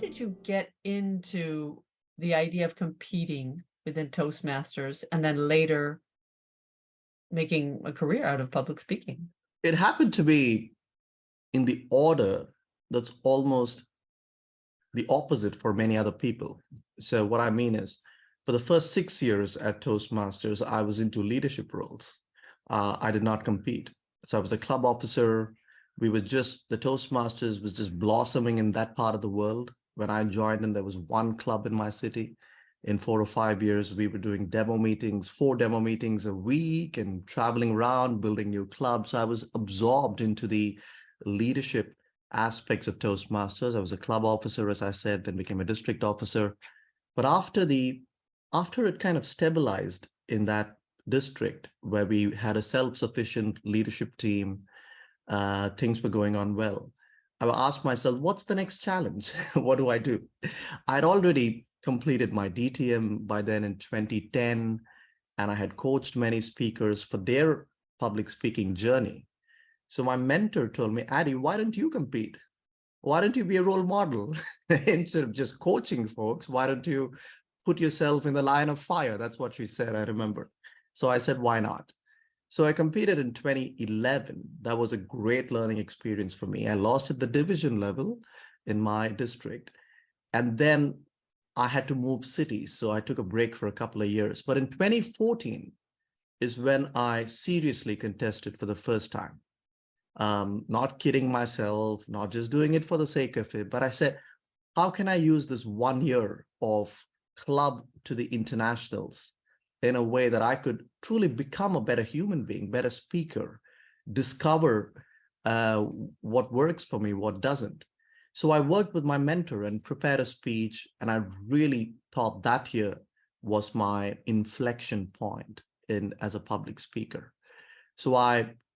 did you get into the idea of competing within Toastmasters and then later making a career out of public speaking? It happened to be in the order that's almost the opposite for many other people. So what I mean is, for the first 6 years at Toastmasters, I was into leadership roles. I did not compete. So I was a club officer. The Toastmasters was just blossoming in that part of the world. When I joined, and there was one club in my city. In 4 or 5 years, we were doing demo meetings, 4 demo meetings a week, and traveling around, building new clubs. I was absorbed into the leadership aspects of Toastmasters. I was a club officer, as I said, then became a district officer. But after it kind of stabilized in that district where we had a self-sufficient leadership team, things were going on well. I asked myself, what's the next challenge? What do I do? I'd already completed my DTM by then in 2010, and I had coached many speakers for their public speaking journey. So my mentor told me, Addy, why don't you compete? Why don't you be a role model? Instead of just coaching folks, why don't you put yourself in the line of fire? That's what she said, I remember. So I said, why not? So I competed in 2011. That was a great learning experience for me. I lost at the division level in my district. And then I had to move cities. So I took a break for a couple of years. But in 2014 is when I seriously contested for the first time. Not kidding myself, not just doing it for the sake of it, but I said, how can I use this 1 year of club to the internationals in a way that I could truly become a better human being, better speaker, discover what works for me, what doesn't. So I worked with my mentor and prepared a speech, and I really thought that year was my inflection point as a public speaker. So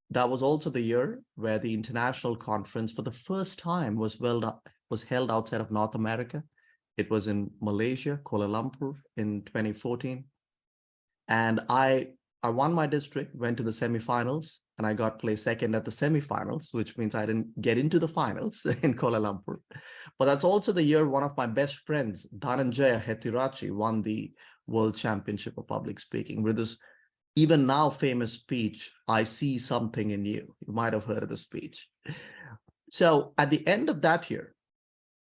that was also the year where the international conference for the first time was held outside of North America. It was in Malaysia, Kuala Lumpur in 2014. And I won my district, went to the semifinals, and I got placed second at the semifinals, which means I didn't get into the finals in Kuala Lumpur. But that's also the year one of my best friends, Dhananjaya Hetirachi, won the World Championship of Public Speaking with this even now famous speech, I see something in you. You might have heard of the speech. So at the end of that year,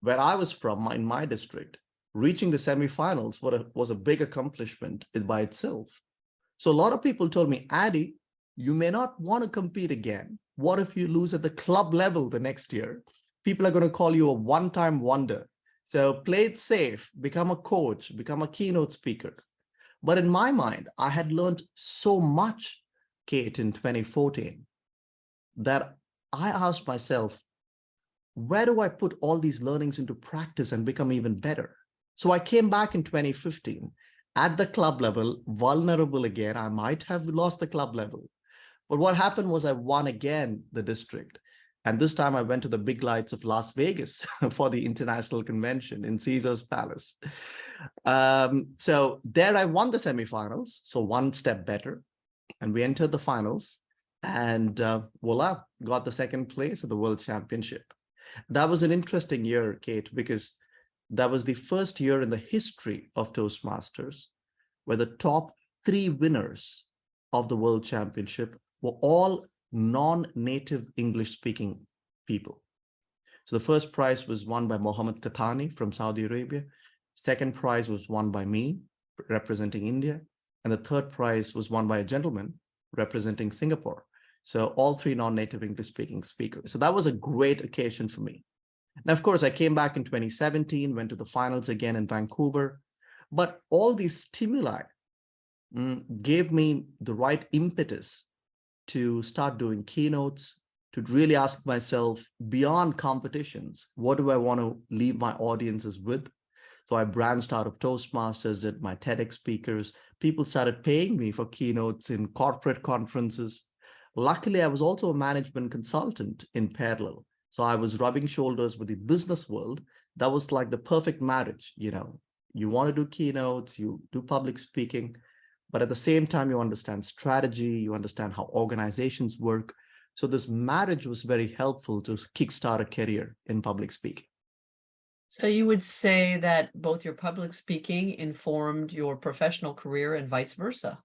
where I was from, in my district, reaching the semifinals was a big accomplishment by itself. So a lot of people told me, Addy, you may not want to compete again. What if you lose at the club level the next year? People are going to call you a one-time wonder. So play it safe, become a coach, become a keynote speaker. But in my mind, I had learned so much, Kate, in 2014, that I asked myself, where do I put all these learnings into practice and become even better? So I came back in 2015 at the club level, vulnerable again. I might have lost the club level. But what happened was I won again the district. And this time I went to the big lights of Las Vegas for the international convention in Caesar's Palace. So there I won the semifinals, so one step better. And we entered the finals, and voila, got the second place at the World Championship. That was an interesting year, Kate, because that was the first year in the history of Toastmasters where the top 3 winners of the World Championship were all non-native English-speaking people. So the first prize was won by Mohammed Katani from Saudi Arabia. Second prize was won by me, representing India. And the third prize was won by a gentleman representing Singapore. So all 3 non-native English-speaking speakers. So that was a great occasion for me. Now, of course, I came back in 2017, went to the finals again in Vancouver. But all these stimuli gave me the right impetus to start doing keynotes, to really ask myself beyond competitions, what do I want to leave my audiences with? So I branched out of Toastmasters, did my TEDx speakers. People started paying me for keynotes in corporate conferences. Luckily, I was also a management consultant in parallel. So I was rubbing shoulders with the business world. That was like the perfect marriage. You want to do keynotes, you do public speaking, but at the same time, you understand strategy, you understand how organizations work. So this marriage was very helpful to kickstart a career in public speaking. So you would say that both your public speaking informed your professional career and vice versa.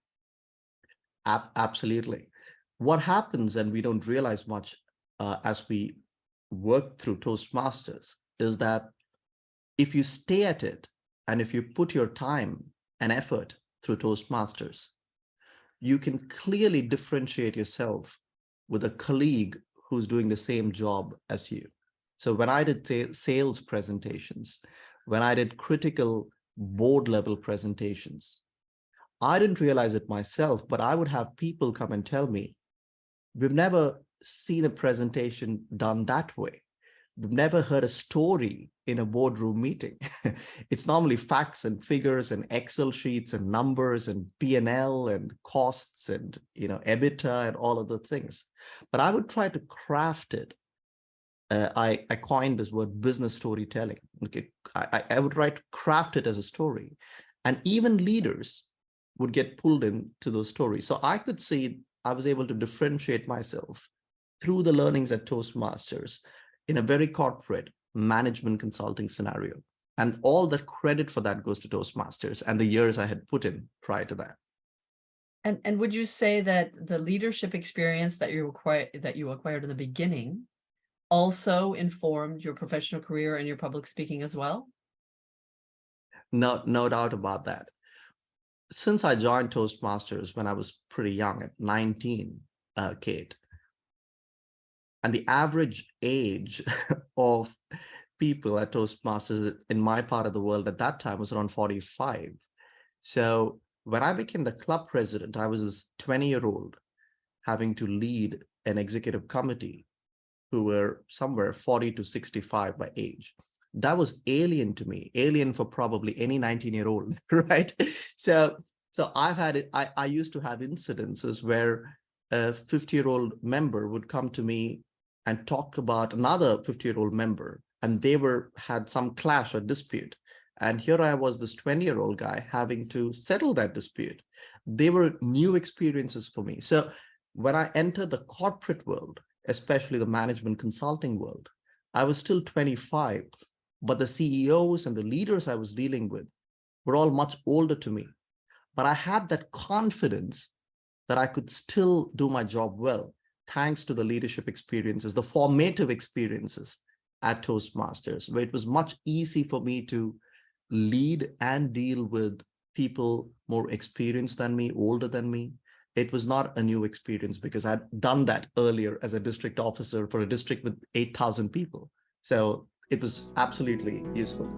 Absolutely. What happens, and we don't realize much as we work through Toastmasters, is that if you stay at it and if you put your time and effort through Toastmasters, you can clearly differentiate yourself with a colleague who's doing the same job as you. So when I did sales presentations, when I did critical board level presentations, I didn't realize it myself, but I would have people come and tell me, we've never seen a presentation done that way. We've never heard a story in a boardroom meeting. It's normally facts and figures and Excel sheets and numbers and P&L and costs and EBITDA and all of the things. But I would try to craft it. I coined this word business storytelling. Okay, I would try to craft it as a story, and even leaders would get pulled into those stories. So I could see I was able to differentiate myself through the learnings at Toastmasters in a very corporate management consulting scenario. And all the credit for that goes to Toastmasters and the years I had put in prior to that. And would you say that the leadership experience that you acquired in the beginning also informed your professional career and your public speaking as well? No doubt about that. Since I joined Toastmasters when I was pretty young, at 19, Kate, and the average age of people at Toastmasters in my part of the world at that time was around 45. So when I became the club president, I was this 20-year-old having to lead an executive committee who were somewhere 40 to 65 by age. That was alien to me, alien for probably any 19-year-old, right? So I've had it. I used to have incidences where a 50-year-old member would come to me and talk about another 50-year-old member, and they had some clash or dispute. And here I was, this 20-year-old guy, having to settle that dispute. They were new experiences for me. So when I entered the corporate world, especially the management consulting world, I was still 25, but the CEOs and the leaders I was dealing with were all much older to me. But I had that confidence that I could still do my job well, thanks to the leadership experiences, the formative experiences at Toastmasters, where it was much easy for me to lead and deal with people more experienced than me, older than me. It was not a new experience because I'd done that earlier as a district officer for a district with 8,000 people. So it was absolutely useful.